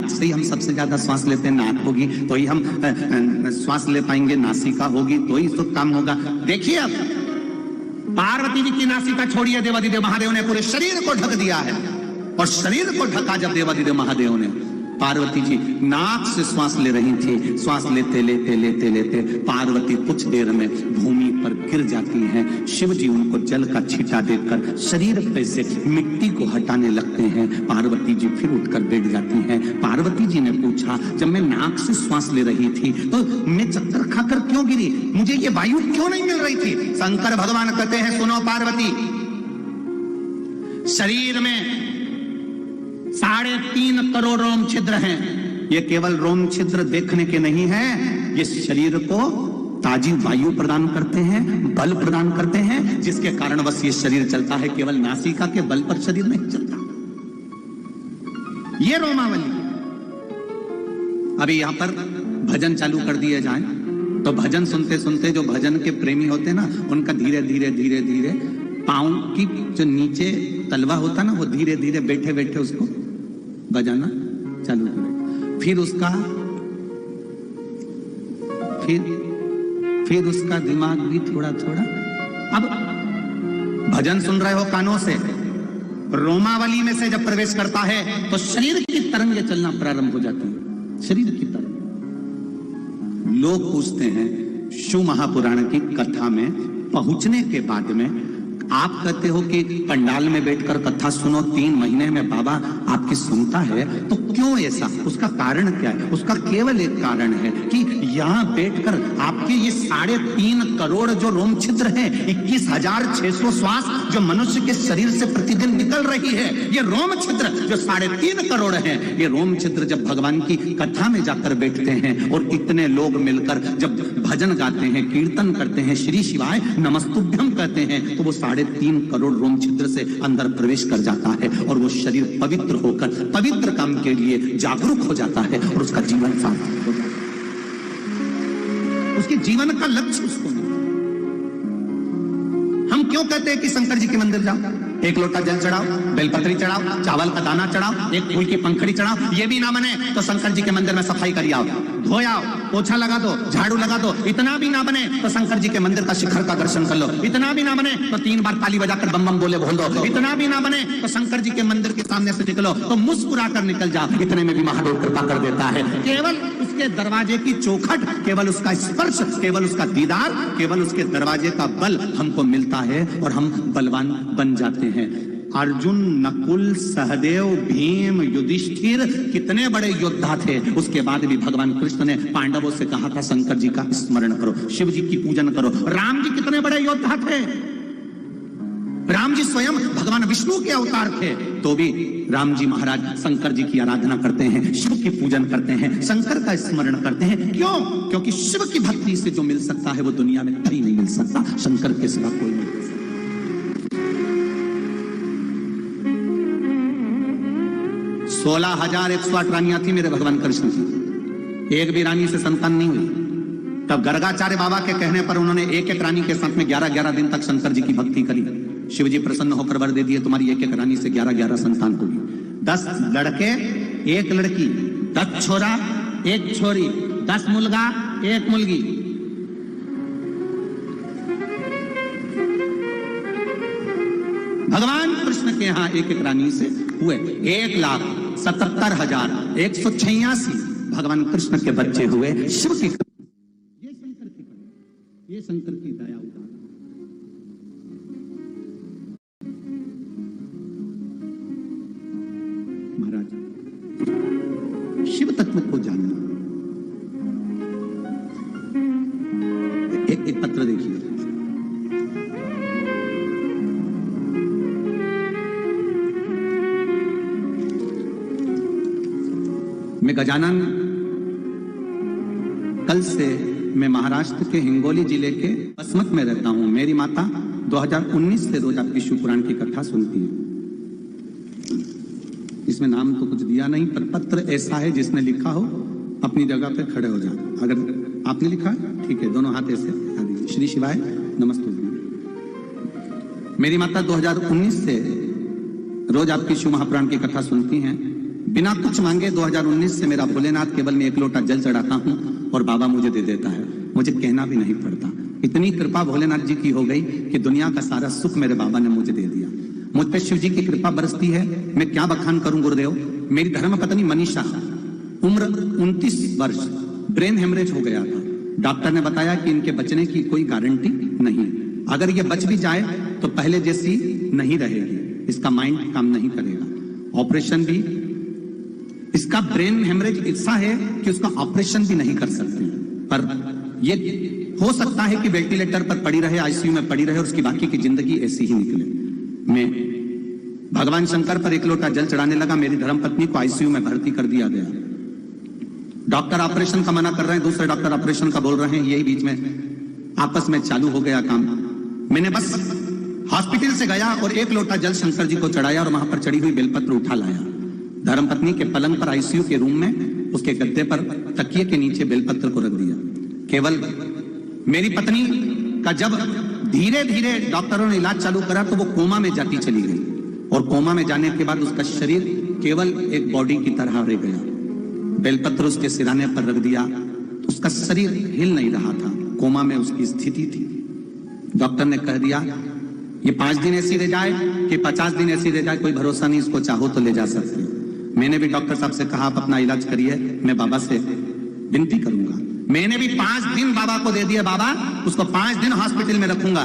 से ही हम सबसे ज्यादा श्वास लेते हैं, नाक होगी तो ही हम श्वास ले पाएंगे, नासिका होगी तो ही सब काम होगा। देखिए अब पार्वती जी की नासिका छोड़िए, देवादिदेव महादेव ने पूरे शरीर को ढक दिया है, और शरीर को ढका जब देवादिदेव महादेव ने, पार्वती जी नाक से श्वास ले रही थी, श्वास लेते लेते लेते लेते पार्वती कुछ देर में भूमि पर गिर जाती हैं। शिव जी उनको जल का छींटा देकर शरीर पे से मिट्टी को हटाने लगते हैं। पार्वती जी फिर उठकर बैठ जाती हैं। पार्वती जी ने पूछा, जब मैं नाक से श्वास ले रही थी तो मैं चक्कर खाकर क्यों गिरी, मुझे ये वायु क्यों नहीं मिल रही थी? शंकर भगवान कहते हैं, सुनो पार्वती, शरीर में 3.5 करोड़ रोम छिद्र हैं। ये केवल रोम छिद्र देखने के नहीं हैं, ये शरीर को ताजी वायु प्रदान करते हैं, बल प्रदान करते हैं, जिसके कारण बस ये शरीर चलता है। केवल नासिका के बल पर शरीर नहीं चलता। ये रोमावली। अभी यहां पर भजन चालू कर दिए जाए तो भजन सुनते सुनते जो भजन के प्रेमी होते हैं ना, उनका धीरे धीरे धीरे धीरे पांव की जो नीचे तलवा होता ना, वो धीरे धीरे बैठे बैठे उसको बजाना चालू करें। फिर उसका दिमाग भी थोड़ा थोड़ा, अब भजन सुन रहे हो कानों से, रोमावली में से जब प्रवेश करता है तो शरीर की तरंगें चलना प्रारंभ हो जाती है। शरीर की तरंग। लोग पूछते हैं, शिव महापुराण की कथा में पहुंचने के बाद में आप कहते हो कि पंडाल में बैठकर कथा सुनो, 3 महीने में बाबा आपकी सुनता है, तो क्यों ऐसा? उसका कारण क्या है? उसका केवल एक कारण है कि यहाँ बैठकर आपके ये 3.5 करोड़ जो रोम छिद्र हैं, 21,600 श्वास जो मनुष्य के शरीर से प्रतिदिन निकल रही है, ये रोम छिद्र जो 3.5 करोड़ है, ये रोम छिद्र जब भगवान की कथा में जाकर बैठते हैं और इतने लोग मिलकर जब भजन गाते हैं, कीर्तन करते हैं, श्री शिवाय नमस्तुभ्यम कहते हैं, तो वो 3.5 करोड़ रोम छिद्र से अंदर प्रवेश कर जाता है और वो शरीर पवित्र होकर पवित्र काम के लिए जागरूक हो जाता है और उसका जीवन सार्थक हो जाता है। उसके जीवन का लक्ष्य उसको मिलता है। हम क्यों कहते हैं कि शंकर जी के मंदिर जाओ, 1 लोटा जल चढ़ाओ, बेलपत्री चढ़ाओ, चावल का दाना चढ़ाओ, एक फूल की पंखड़ी चढ़ाओ, ये भी ना बने तो शंकर जी के मंदिर में सफाई करिए आओ, धोयाओ, पोछा लगा दो, झाड़ू लगा दो, इतना भी ना बने तो शंकर जी के मंदिर का शिखर का दर्शन कर लो, इतना भी ना बने तो 3 बार ताली बजाकर बम बम बोले बोल दो, इतना भी ना बने तो शंकर जी के मंदिर के सामने से निकलो तो मुस्कुरा कर निकल जाओ, इतने में भी महादेव कृपा कर देता है। केवल उसके दरवाजे की चौखट, केवल उसका स्पर्श, केवल उसका दीदार, केवल उसके दरवाजे का बल हमको मिलता है और हम बलवान बन जाते हैं। अर्जुन, नकुल, सहदेव, भीम, युधिष्ठिर कितने बड़े योद्धा थे, उसके बाद भी भगवान कृष्ण ने पांडवों से कहा था शंकर जी का स्मरण करो, शिव जी की पूजन करो। राम जी कितने बड़े योद्धा थे, राम जी स्वयं भगवान विष्णु के अवतार थे, तो भी राम जी महाराज शंकर जी की आराधना करते हैं, शिव की पूजन करते हैं, शंकर का स्मरण करते हैं। क्यों? क्योंकि शिव की भक्ति से जो मिल सकता है वो दुनिया में कहीं नहीं मिल सकता, शंकर के सिवा कोई नहीं मिल सकता। 16,108 रानियां थी मेरे भगवान कृष्ण की, एक भी रानी से संतान नहीं हुई। तब गर्गाचार्य बाबा के कहने पर उन्होंने एक एक रानी के साथ में 11-11 दिन तक शंकर जी की भक्ति करी। शिव जी प्रसन्न होकर वर दे दिए, तुम्हारी एक एक रानी से 11-11 संतान होगी। 10 लड़के 1 लड़की, 10 छोरा 1 छोरी, 10 मुलगा 1 मुलगी। भगवान कृष्ण के यहाँ एक एक रानी से हुए 1,77,186 भगवान कृष्ण के बच्चे हुए। शिव की ये शंकर की दया उदार। महाराज शिव तत्व को जानना। एक पत्र देखिए, मैं गजानन, कल से मैं महाराष्ट्र के हिंगोली जिले के बसमत में रहता हूं। मेरी माता 2019 से रोज आपकी शिव पुराण की कथा सुनती है। इसमें नाम तो कुछ दिया नहीं, पर पत्र ऐसा है जिसने लिखा हो अपनी जगह पे खड़े हो जाओ। अगर आपने लिखा है ठीक है, दोनों हाथ ऐसे दिखा दीजिए। श्री शिवाय नमस्ते। मेरी माता 2019 से रोज आपकी शिव महापुराण की कथा सुनती हैं। बिना कुछ मांगे 2019 से मेरा भोलेनाथ केवल मैं 1 लोटा जल चढ़ाता हूं और बाबा मुझे दे देता है, मुझे कहना भी नहीं पड़ता। इतनी कृपा भोलेनाथ जी की हो गई कि दुनिया का सारा सुख मेरे बाबा ने मुझे दे दिया। मुझ पे शिव जी की कृपा बरसती है। मैं क्या बखान करूं गुरुदेव। मेरी धर्म पत्नी मनीषा, उम्र 29 वर्ष, ब्रेन हेमरेज हो गया था। डॉक्टर ने बताया कि इनके बचने की कोई गारंटी नहीं, अगर ये बच भी जाए तो पहले जैसी नहीं रहेगी, इसका माइंड काम नहीं करेगा, ऑपरेशन भी, इसका ब्रेन हेमरेज ऐसा है कि उसका ऑपरेशन भी नहीं कर सकते। पर ये हो सकता है कि वेंटिलेटर पर पड़ी रहे, आईसीयू में पड़ी रहे और उसकी बाकी की जिंदगी ऐसी ही निकले। मैं भगवान शंकर पर 1 लोटा जल चढ़ाने लगा। मेरी धर्मपत्नी को आईसीयू में भर्ती कर दिया गया। डॉक्टर ऑपरेशन का मना कर रहे हैं, दूसरे डॉक्टर ऑपरेशन का बोल रहे हैं, यही बीच में आपस में चालू हो गया काम। मैंने बस हॉस्पिटल से गया और 1 लोटा जल शंकर जी को चढ़ाया और वहां पर चढ़ी हुई बेलपत्र उठा लाया। धर्मपत्नी के पलंग पर आईसीयू के रूम में उसके गद्दे पर तकिए के नीचे बेलपत्र को रख दिया। केवल मेरी पत्नी का जब धीरे धीरे डॉक्टरों ने इलाज चालू करा तो वो कोमा में जाती चली गई और कोमा में जाने के बाद उसका शरीर केवल एक बॉडी की तरह रह गया। बेलपत्र उसके सिराने पर रख दिया, उसका शरीर हिल नहीं रहा था, कोमा में उसकी स्थिति थी। डॉक्टर ने कह दिया ये 5 दिन ऐसी रह जाए कि 50 दिन ऐसी रह जाए, कोई भरोसा नहीं, इसको चाहो तो ले जा सकते। मैंने भी डॉक्टर साहब से कहा आप अपना इलाज करिए, मैं बाबा से विनती करूंगा। मैंने भी 5 दिन बाबा को दे दिया, बाबा उसको 5 दिन हॉस्पिटल में रखूंगा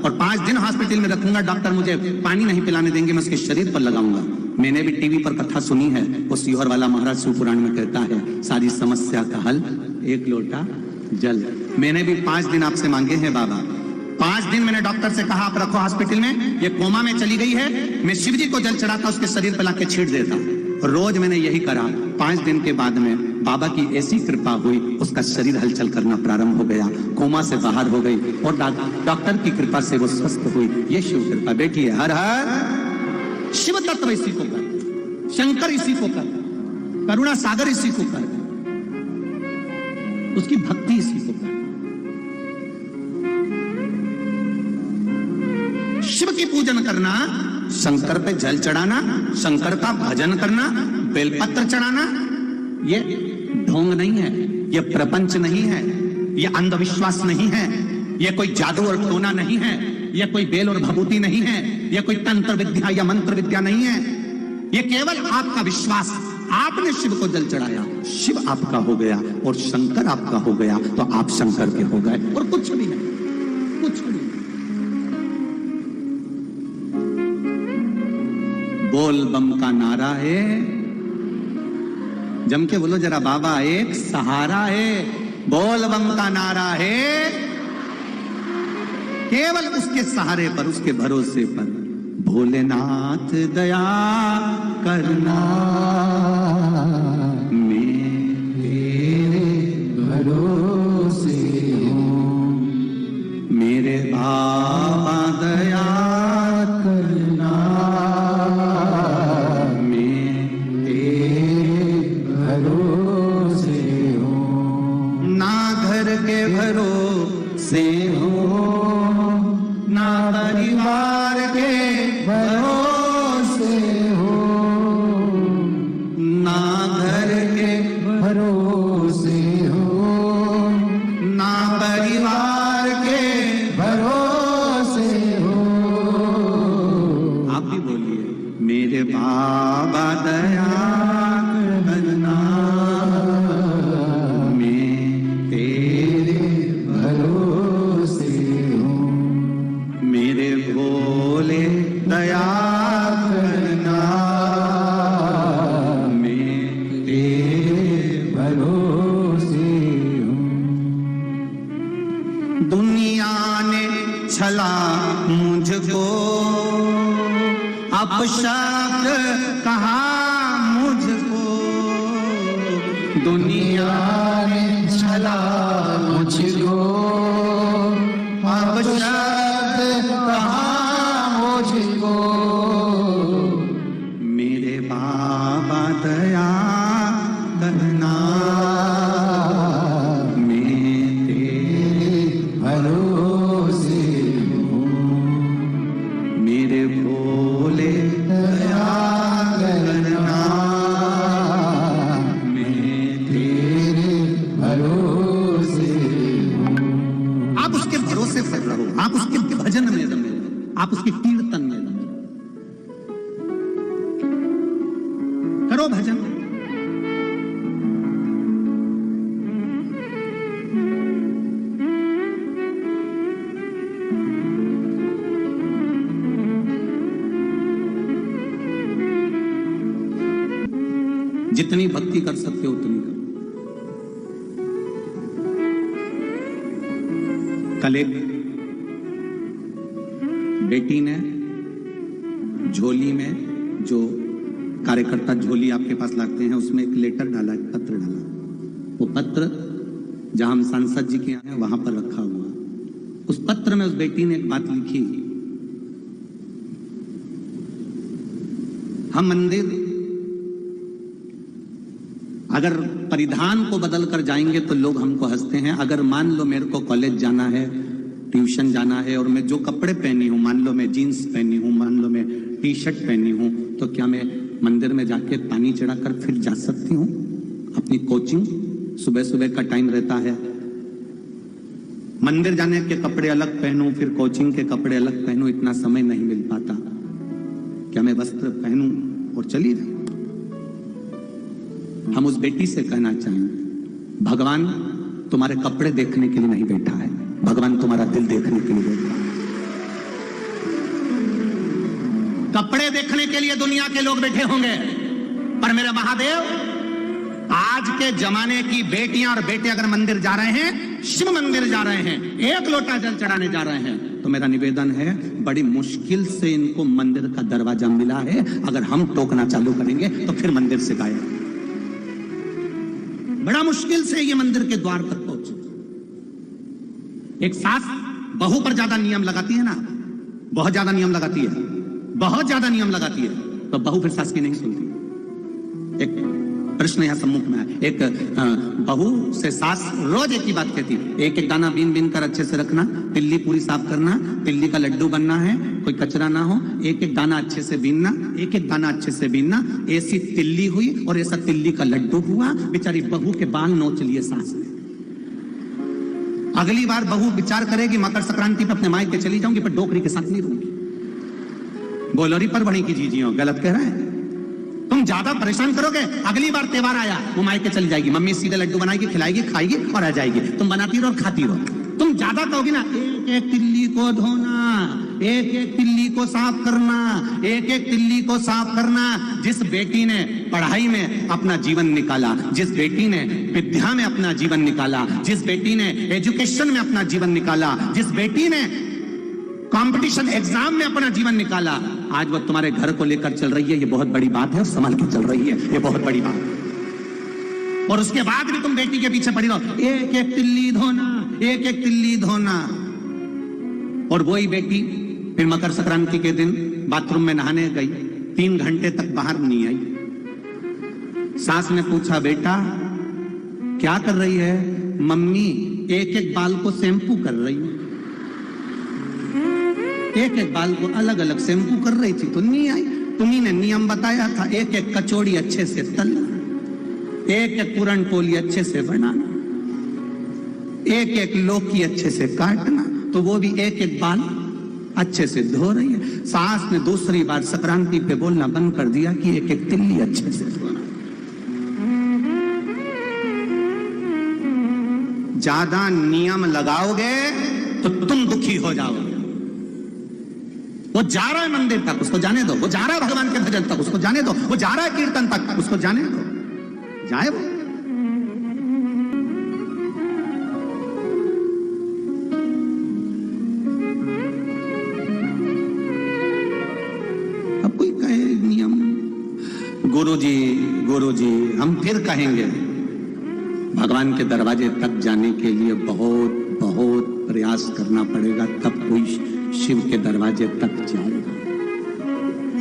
और 5 दिन हॉस्पिटल में रखूंगा, डॉक्टर मुझे पानी नहीं पिलाने देंगे, मैं उसके शरीर पर लगाऊंगा। मैंने भी टीवी पर कथा सुनी है, वो सीहोर वाला महाराज शिव पुराण में कहता है सारी समस्या का हल 1 लोटा जल। मैंने भी 5 दिन आपसे मांगे हैं बाबा। 5 दिन मैंने डॉक्टर से कहा आप रखो हॉस्पिटल में, ये कोमा में चली गई है, मैं शिव जी को जल चढ़ाता उसके शरीर पर लाके छींट देता। रोज मैंने यही करा। 5 दिन के बाद में बाबा की ऐसी कृपा हुई, उसका शरीर हलचल करना प्रारंभ हो गया, कोमा से बाहर हो गई और डॉक्टर की कृपा से वो स्वस्थ हुई। ये शिव कृपा बेटी है। हर हर शिव तत्व इसी को कर, शंकर इसी को कर, करुणा सागर इसी को कर, उसकी भक्ति इसी को कर। शिव की पूजन करना, शंकर पे जल चढ़ाना, शंकर का भजन करना, बेलपत्र चढ़ाना, ये ढोंग नहीं है, ये प्रपंच नहीं है, ये अंधविश्वास नहीं है, ये कोई जादू और टोना नहीं है, ये कोई बेल और भभूति नहीं है, ये कोई तंत्र विद्या या मंत्र विद्या नहीं है, ये केवल आपका विश्वास। आपने शिव को जल चढ़ाया, शिव आपका हो गया और शंकर आपका हो गया, तो आप शंकर के हो गए और कुछ भी नहीं, कुछ भी नहीं। बोल बम का नारा है, जम के बोलो जरा बाबा एक सहारा है। बोल बम का नारा है, केवल उसके सहारे पर, उसके भरोसे पर। भोलेनाथ दया करना, मैं तेरे भरोसे हूँ, मेरे बाबा दया करना, मैं तेरे भरोसे हूँ। ना घर के भरोसे हूँ, ना परिवार के भरोसे हो, ना घर के भरोसे हो, ना परिवार के भरोसे हो। आप भी बोलिए मेरे बाबा दया करना, मैं तेरे भरोसे हूँ, मेरे भोले दया करना, मैं तेरे भरोसे हूँ। दुनिया ने छला मुझको, अपशब्द कहा मुझको, दुनिया ने छला मुझको, अपशब्द कहा मुझको, मेरे बाबा दया करना, मैं तेरे भरोसे हूँ, मेरे भोले दया करना, जितनी भक्ति कर सकते हो उतनी करो। कल एक बेटी ने झोली में, जो कार्यकर्ता झोली आपके पास लाते हैं, उसमें एक लेटर डाला, एक पत्र डाला। वो पत्र जहां हम सांसद जी के यहाँ हैं वहां पर रखा हुआ। उस पत्र में उस बेटी ने एक बात लिखी, हम मंदिर अगर परिधान को बदल कर जाएंगे तो लोग हमको हंसते हैं। अगर मान लो मेरे को कॉलेज जाना है, ट्यूशन जाना है, और मैं जो कपड़े पहनी हूं, मान लो मैं जीन्स पहनी हूं, मान लो मैं टी शर्ट पहनी हूं, तो क्या मैं मंदिर में जाके पानी चढ़ाकर फिर जा सकती हूं? अपनी कोचिंग सुबह सुबह का टाइम रहता है, मंदिर जाने के कपड़े अलग पहनूं, फिर कोचिंग के कपड़े अलग पहनूं, इतना समय नहीं मिल पाता। क्या मैं वस्त्र पहनूं और चली जाऊं? हम उस बेटी से कहना चाहेंगे, भगवान तुम्हारे कपड़े देखने के लिए नहीं बैठा है, भगवान तुम्हारा दिल देखने के लिए बैठा है। कपड़े देखने के लिए दुनिया के लोग बैठे होंगे, पर मेरे महादेव, आज के जमाने की बेटियां और बेटे अगर मंदिर जा रहे हैं, शिव मंदिर जा रहे हैं, एक लोटा जल चढ़ाने जा रहे हैं, तो मेरा निवेदन है, बड़ी मुश्किल से इनको मंदिर का दरवाजा मिला है। अगर हम टोकना चालू करेंगे तो फिर मंदिर से गायब। बड़ा मुश्किल से ये मंदिर के द्वार तक पहुंचे। एक सास बहू पर ज्यादा नियम लगाती है ना, बहुत ज्यादा नियम लगाती है, बहुत ज्यादा नियम लगाती है, तो बहू फिर सास की नहीं सुनती। एक प्रश्न यहां सम्मुख में है, एक बहू से सास रोज एक ही बात कहती है, एक एक दाना बीन बीन कर अच्छे से रखना, तिल्ली पूरी साफ करना, तिल्ली का लड्डू बनना है, कोई कचरा ना हो, एक एक दाना अच्छे से बीनना, एक एक दाना अच्छे से बीनना। ऐसी तिल्ली हुई और ऐसा तिल्ली का लड्डू हुआ, बेचारी बहू के बाल नोच लिए सास ने। अगली बार बहू विचार करेगी, मकर संक्रांति पे अपने मायके चली जाऊंगी, पर डोकरी के साथ नहीं रहूंगी। बोलोरी पर बड़ी की जीजियो, गलत कह रहा है। तुम ज्यादा परेशान करोगे, अगली बार त्योहार आया वो मायके चली जाएगी, मम्मी सीधे लड्डू बनाएगी, खिलाएगी, खाएगी और आ जाएगी। तुम बनाती रहो और खाती रहो। तुम ज्यादा कहोगी ना, एक एक तिल्ली को धोना, एक एक तिल्ली को साफ करना, एक एक तिल्ली को साफ करना। जिस बेटी ने पढ़ाई में अपना जीवन निकाला, जिस बेटी ने विद्या में अपना जीवन निकाला, जिस बेटी ने एजुकेशन में अपना जीवन निकाला, जिस बेटी ने कंपटीशन एग्जाम में अपना जीवन निकाला, आज वो तुम्हारे घर को लेकर चल रही है, ये बहुत बड़ी बात है, और संभाल के चल रही है, ये बहुत बड़ी बात है। और उसके बाद भी तुम बेटी के पीछे पड़ी रहो, एक एक तिल्ली धोना, एक एक तिल्ली धोना। और वही बेटी फिर मकर संक्रांति के दिन बाथरूम में नहाने गई, 3 घंटे तक बाहर नहीं आई। सास ने पूछा, बेटा क्या कर रही है? मम्मी एक एक बाल को शैम्पू कर रही हूं। एक एक बाल को अलग अलग शैम्पू कर रही थी तो नहीं आई। तुम्ही ने नियम बताया था, एक एक कचौड़ी अच्छे से तलना, एक एक पूरन पोली अच्छे से बनाना, एक एक लौकी अच्छे से काटना, तो वो भी एक एक बाल अच्छे से धो रही है। सास ने दूसरी बार संक्रांति पे बोलना बंद कर दिया कि एक एक तिल्ली अच्छे से धोना। ज्यादा नियम लगाओगे तो तुम दुखी हो जाओगे। वो जा रहा है मंदिर तक, उसको जाने दो। वो जा रहा है भगवान के भजन तक, उसको जाने दो। वो जा रहा है कीर्तन तक, उसको जाने दो, जाए वो। अब कोई कहे नियम, गुरुजी हम फिर कहेंगे, भगवान के दरवाजे तक जाने के लिए बहुत बहुत प्रयास करना पड़ेगा, तब कोई शिव के दरवाजे तक जाएगा।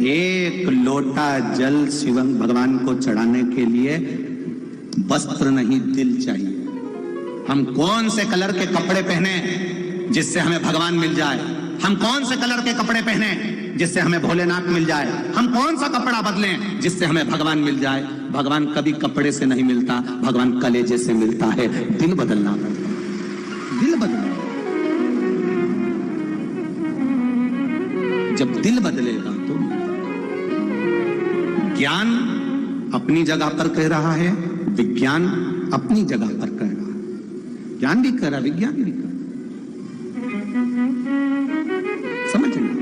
एक लोटा जल शिव भगवान को चढ़ाने के लिए वस्त्र नहीं, दिल चाहिए। हम कौन से कलर के कपड़े पहने जिससे हमें भगवान मिल जाए? हम कौन से कलर के कपड़े पहने जिससे हमें भोलेनाथ मिल जाए? हम कौन सा कपड़ा बदलें जिससे हमें भगवान मिल जाए? भगवान कभी कपड़े से नहीं मिलता, भगवान कलेजे से मिलता है। दिल बदलना पड़ता है, दिल बदलना। जब दिल बदलेगा तो ज्ञान अपनी जगह पर कह रहा है, विज्ञान अपनी जगह पर कह रहा है। ज्ञान भी कह रहा, विज्ञान भी कह रहा। समझ रहे?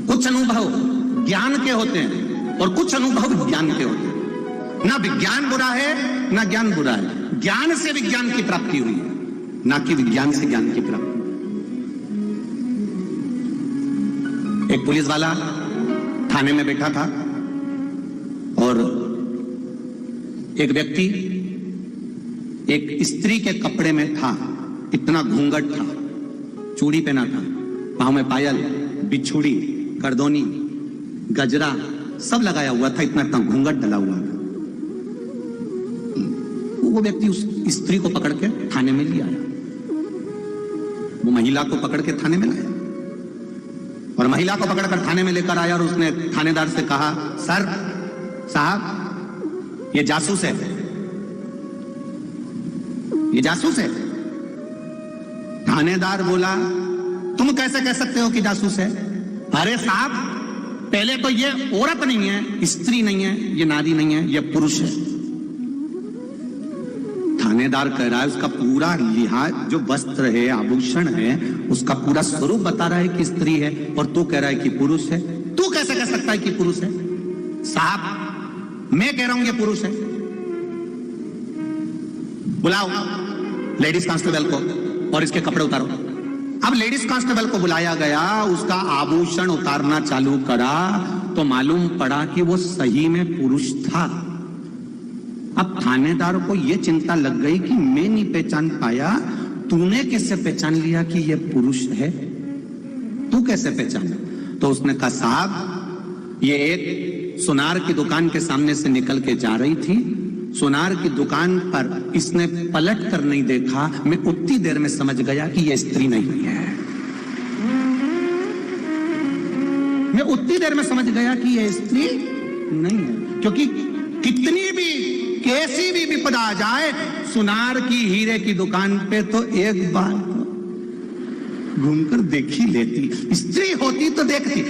कुछ अनुभव ज्ञान के होते हैं और कुछ अनुभव विज्ञान के होते हैं। ना विज्ञान बुरा है ना ज्ञान बुरा है, ज्ञान से विज्ञान की प्राप्ति हुई है, ना कि विज्ञान से ज्ञान की प्राप्ति। एक पुलिस वाला थाने में बैठा था और एक व्यक्ति एक स्त्री के कपड़े में था, इतना घूंघट था, चूड़ी पहना था, पांव में पायल, बिछुड़ी, करदोनी, गजरा सब लगाया हुआ था, इतना इतना घूंघट डला हुआ था। वो व्यक्ति उस स्त्री को पकड़ के थाने में ले आया, वो महिला को पकड़ के थाने में लाया और महिला को पकड़कर थाने में लेकर आया और उसने थानेदार से कहा, सर साहब ये जासूस है, ये जासूस है। थानेदार बोला, तुम कैसे कह सकते हो कि जासूस है? अरे साहब, पहले तो ये औरत नहीं है, स्त्री नहीं है, ये नारी नहीं है, ये पुरुष है। थानेदार कह रहा है उसका पूरा लिहाज, जो वस्त्र है, आभूषण है, उसका पूरा स्वरूप बता रहा है कि स्त्री है और तू कह रहा है कि पुरुष है। तू कैसे कह सकता है कि पुरुष है? साहब मैं कह रहा हूं ये पुरुष है। बुलाओ लेडीज कांस्टेबल को और इसके कपड़े उतारो। अब लेडीज कांस्टेबल को बुलाया गया, उसका आभूषण उतारना चालू करा तो मालूम पड़ा कि वो सही में पुरुष था। अब थानेदार को यह चिंता लग गई कि मैं नहीं पहचान पाया, तूने कैसे पहचान लिया कि यह पुरुष है? तू कैसे पहचाना? तो उसने कहा, साहब ये एक सुनार की दुकान के सामने से निकल के जा रही थी, सुनार की दुकान पर इसने पलट कर नहीं देखा, मैं उतनी देर में समझ गया कि यह स्त्री नहीं है। मैं उतनी देर में समझ गया कि यह स्त्री नहीं है, क्योंकि कितनी भी कैसी भी विपदा आ जाए, सुनार की हीरे की दुकान पे तो एक बार घूमकर देख ही लेती, स्त्री होती तो देखती।